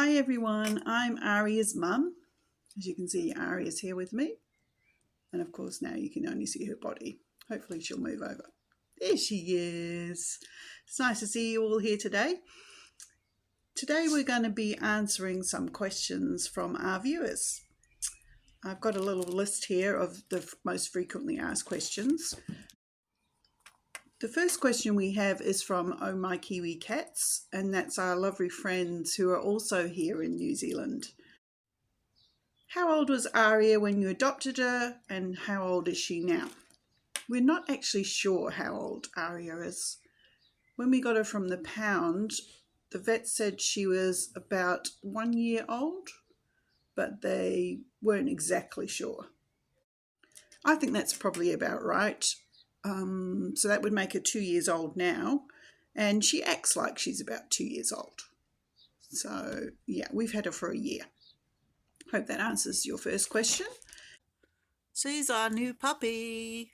Hi everyone, I'm Arya's mum. As you can see, Arya's here with me. And of course now you can only see her body. Hopefully she'll move over. There she is. It's nice to see you all here today. Today we're going to be answering some questions from our viewers. I've got a little list here of the most frequently asked questions. The first question we have is from Oh My Kiwi Cats, and that's our lovely friends who are also here in New Zealand. How old was Arya when you adopted her, and how old is she now? We're not actually sure how old Arya is. When we got her from the pound, the vet said she was about 1 year old, but they weren't exactly sure. I think that's probably about right. So that would make her 2 years old now, and she acts like she's about 2 years old. So yeah, we've had her for a year. Hope that answers your first question. She's our new puppy.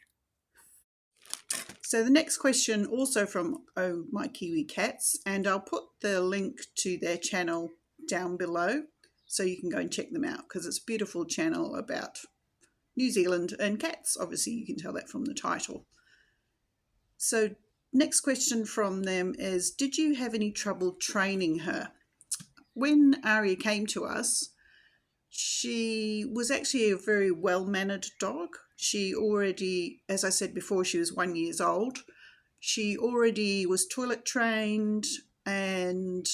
So the next question also from Oh My Kiwi Cats, and I'll put the link to their channel down below so you can go and check them out because it's a beautiful channel about New Zealand and cats. Obviously you can tell that from the title. So next question from them is, did you have any trouble training her? When Arya came to us, she was actually a very well-mannered dog. She already, as I said before, she was 1 year old. She already was toilet trained and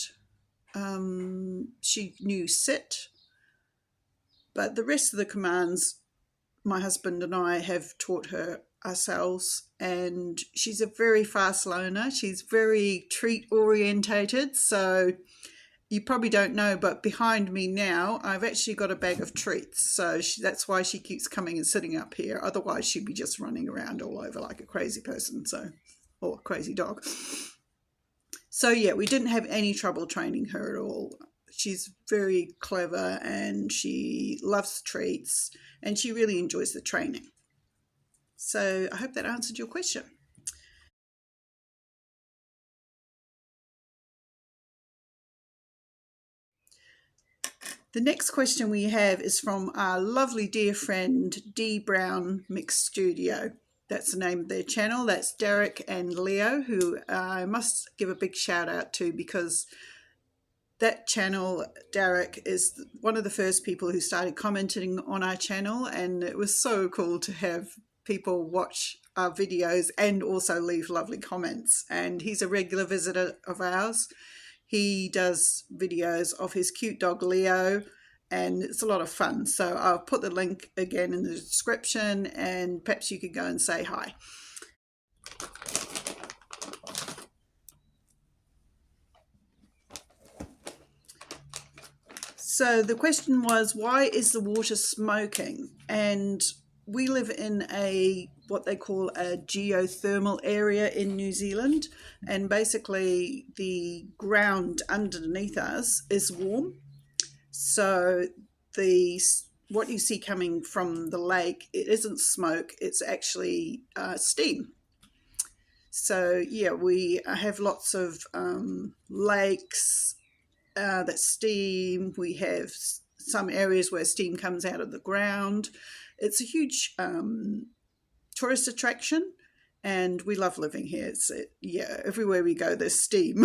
she knew sit. But the rest of the commands, my husband and I have taught her ourselves, and she's a very fast learner. She's very treat orientated, so you probably don't know, but behind me now I've actually got a bag of treats, so that's why she keeps coming and sitting up here. Otherwise she'd be just running around all over like a crazy person, or a crazy dog. So yeah, we didn't have any trouble training her at all. She's very clever and she loves treats and she really enjoys the training. So I hope that answered your question. The next question we have is from our lovely dear friend D Brown Mixed Studio. That's the name of their channel. That's Derek and Leo, who I must give a big shout out to because that channel, Derek, is one of the first people who started commenting on our channel, and it was so cool to have people watch our videos and also leave lovely comments. And he's a regular visitor of ours. He does videos of his cute dog Leo, and it's a lot of fun. So I'll put the link again in the description, and perhaps you could go and say hi. So the question was, why is the water smoking? And we live in what they call a geothermal area in New Zealand, and basically the ground underneath us is warm. So what you see coming from the lake, it isn't smoke, it's actually steam. So yeah, we have lots of lakes that steam. We have some areas where steam comes out of the ground. It's a huge tourist attraction, and we love living here. Yeah, everywhere we go there's steam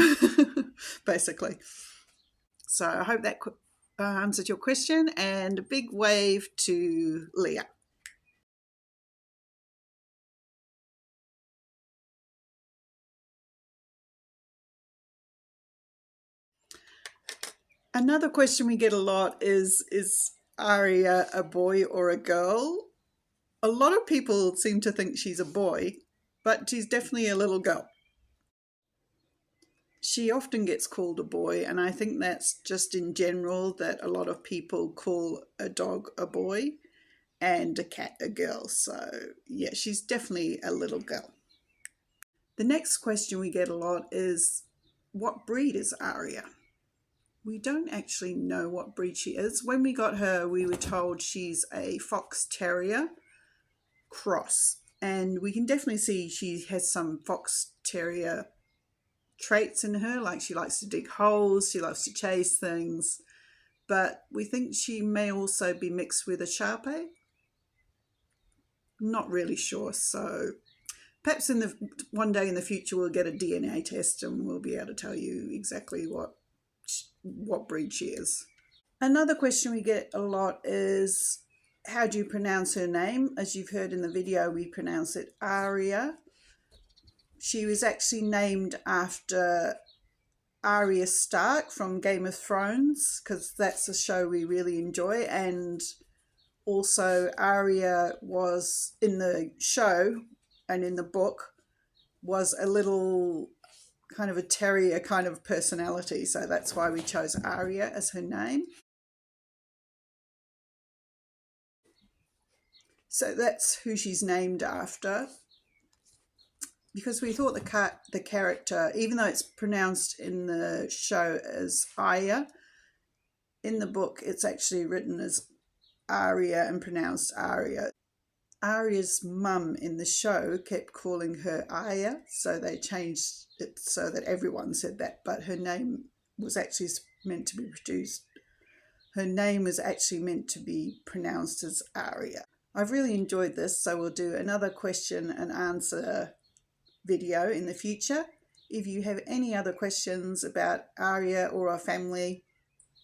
basically. So I hope that answered your question, and a big wave to Leah. Another question we get a lot is Arya a boy or a girl? A lot of people seem to think she's a boy, but she's definitely a little girl. She often gets called a boy, and I think that's just in general that a lot of people call a dog a boy and a cat a girl. So yeah, she's definitely a little girl. The next question we get a lot is, what breed is Arya? We don't actually know what breed she is. When we got her, we were told she's a fox terrier cross, and we can definitely see she has some fox terrier traits in her, like she likes to dig holes, she loves to chase things, but we think she may also be mixed with a Sharpei. Not really sure, so perhaps one day in the future we'll get a DNA test and we'll be able to tell you exactly what breed she is. Another question we get a lot is, how do you pronounce her name? As you've heard in the video, we pronounce it Arya. She was actually named after Arya Stark from Game of Thrones, because that's a show we really enjoy, and also Arya was in the show and in the book was a little kind of a terrier kind of personality, so that's why we chose Arya as her name. So that's who she's named after, because we thought the character, even though it's pronounced in the show as Arya, in the book it's actually written as Arya and pronounced Arya. Arya's mum in the show kept calling her Arya, so they changed it so that everyone said that, but her name was actually meant to be produced. Her name was actually meant to be pronounced as Arya. I've really enjoyed this, so we'll do another question and answer video in the future. If you have any other questions about Arya or our family,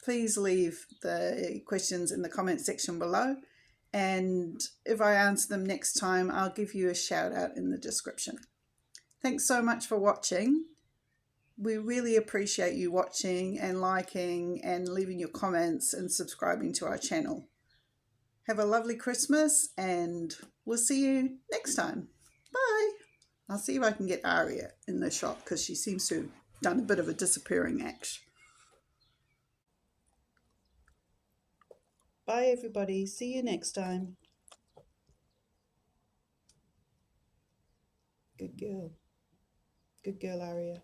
please leave the questions in the comment section below, and if I answer them next time, I'll give you a shout out in the description. Thanks so much for watching. We really appreciate you watching and liking and leaving your comments and subscribing to our channel. Have a lovely Christmas, and we'll see you next time. Bye. I'll see if I can get Arya in the shot, because she seems to have done a bit of a disappearing act. Bye everybody. See you next time. Good girl. Good girl, Arya.